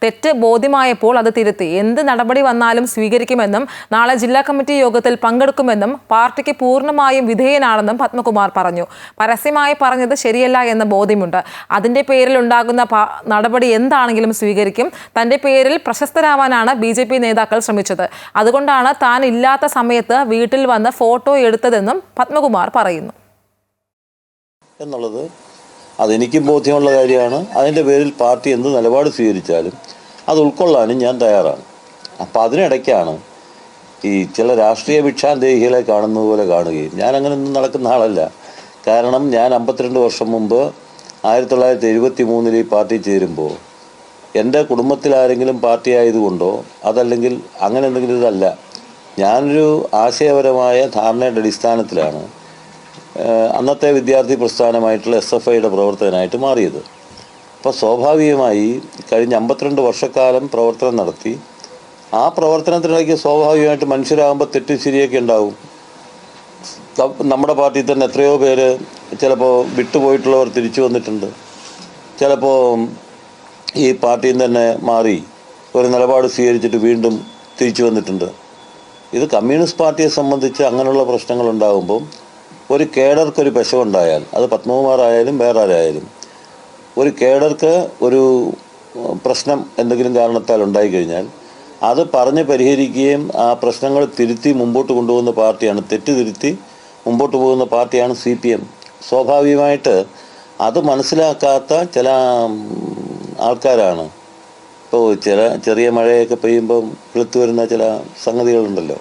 തെറ്റ് ബോധ്യമായപ്പോൾ അത് തിരുത്തി എന്ത് നടപടി വന്നാലും സ്വീകരിക്കുമെന്നും നാളെ ജില്ലാ കമ്മിറ്റി യോഗത്തിൽ പങ്കെടുക്കുമെന്നും പാർട്ടിക്ക് പൂർണ്ണമായും വിധേയനാണെന്നും പത്മകുമാർ പറഞ്ഞു. പരസ്യമായി പറഞ്ഞത് ശരിയല്ല എന്ന ബോധ്യമുണ്ട്. അതിന്റെ പേരിൽ ഉണ്ടാകുന്ന നടപടി എന്താണെങ്കിലും സ്വീകരിക്കും. തന്റെ പേരിൽ പ്രശസ്തരാവാനാണ് BJP നേതാക്കൾ ശ്രമിച്ചത്. അതുകൊണ്ടാണ് താൻ ഇല്ലാത്ത സമയത്ത് വീട്ടിൽ വന്ന് ഫോട്ടോ എടുത്തതെന്നും പത്മകുമാർ പറയുന്നു. അതെനിക്കും ബോധ്യമുള്ള കാര്യമാണ്. അതിൻ്റെ പേരിൽ പാർട്ടി എന്ത് നിലപാട് സ്വീകരിച്ചാലും അത് ഉൾക്കൊള്ളാനും ഞാൻ തയ്യാറാണ്. അപ്പം അതിനിടയ്ക്കാണ് ഈ ചില രാഷ്ട്രീയ ഭിക്ഷാന്തേഹികളെ കാണുന്നത് പോലെ കാണുകയും ഞാൻ അങ്ങനെയൊന്നും നടക്കുന്ന ആളല്ല. കാരണം ഞാൻ 52 വർഷം മുമ്പ് 1973 ഈ പാർട്ടി ചേരുമ്പോൾ എൻ്റെ കുടുംബത്തിൽ ആരെങ്കിലും പാർട്ടി ആയതുകൊണ്ടോ അതല്ലെങ്കിൽ അങ്ങനെ എന്തെങ്കിലും ഇതല്ല. ഞാനൊരു ആശയപരമായ ധാരണയുടെ അടിസ്ഥാനത്തിലാണ് അന്നത്തെ വിദ്യാർത്ഥി പ്രസ്ഥാനമായിട്ടുള്ള SFIയുടെ പ്രവർത്തകനായിട്ട് മാറിയത്. അപ്പോൾ സ്വാഭാവികമായി കഴിഞ്ഞ 52 വർഷക്കാലം പ്രവർത്തനം നടത്തി. ആ പ്രവർത്തനത്തിനിടയ്ക്ക് സ്വാഭാവികമായിട്ട് മനുഷ്യരാകുമ്പോൾ തെറ്റും ശരിയൊക്കെ ഉണ്ടാവും. നമ്മുടെ പാർട്ടിയിൽ തന്നെ എത്രയോ പേര് ചിലപ്പോൾ വിട്ടുപോയിട്ടുള്ളവർ തിരിച്ചു വന്നിട്ടുണ്ട്. ചിലപ്പോൾ ഈ പാർട്ടിയിൽ നിന്ന് തന്നെ മാറി ഒരു നിലപാട് സ്വീകരിച്ചിട്ട് വീണ്ടും തിരിച്ചു വന്നിട്ടുണ്ട്. ഇത് കമ്മ്യൂണിസ്റ്റ് പാർട്ടിയെ സംബന്ധിച്ച് അങ്ങനെയുള്ള പ്രശ്നങ്ങൾ ഉണ്ടാകുമ്പം ഒരു കേഡർക്കൊരു പെശവുണ്ടായാൽ അത് പത്മകുമാർ ആയാലും വേറെ ആരായാലും ഒരു കേഡർക്ക് ഒരു പ്രശ്നം എന്തെങ്കിലും കാരണത്താൽ ഉണ്ടായിക്കഴിഞ്ഞാൽ അത് പറഞ്ഞ് പരിഹരിക്കുകയും ആ പ്രശ്നങ്ങൾ തിരുത്തി മുമ്പോട്ട് കൊണ്ടുപോകുന്ന പാർട്ടിയാണ്, തെറ്റ് തിരുത്തി മുമ്പോട്ട് പോകുന്ന പാർട്ടിയാണ് CPM. സ്വാഭാവികമായിട്ട് അത് മനസ്സിലാക്കാത്ത ചില ആൾക്കാരാണ് ഇപ്പോൾ ചെറിയ മഴയൊക്കെ പെയ്യുമ്പം കിളുത്തു വരുന്ന ചില സംഗതികളുണ്ടല്ലോ.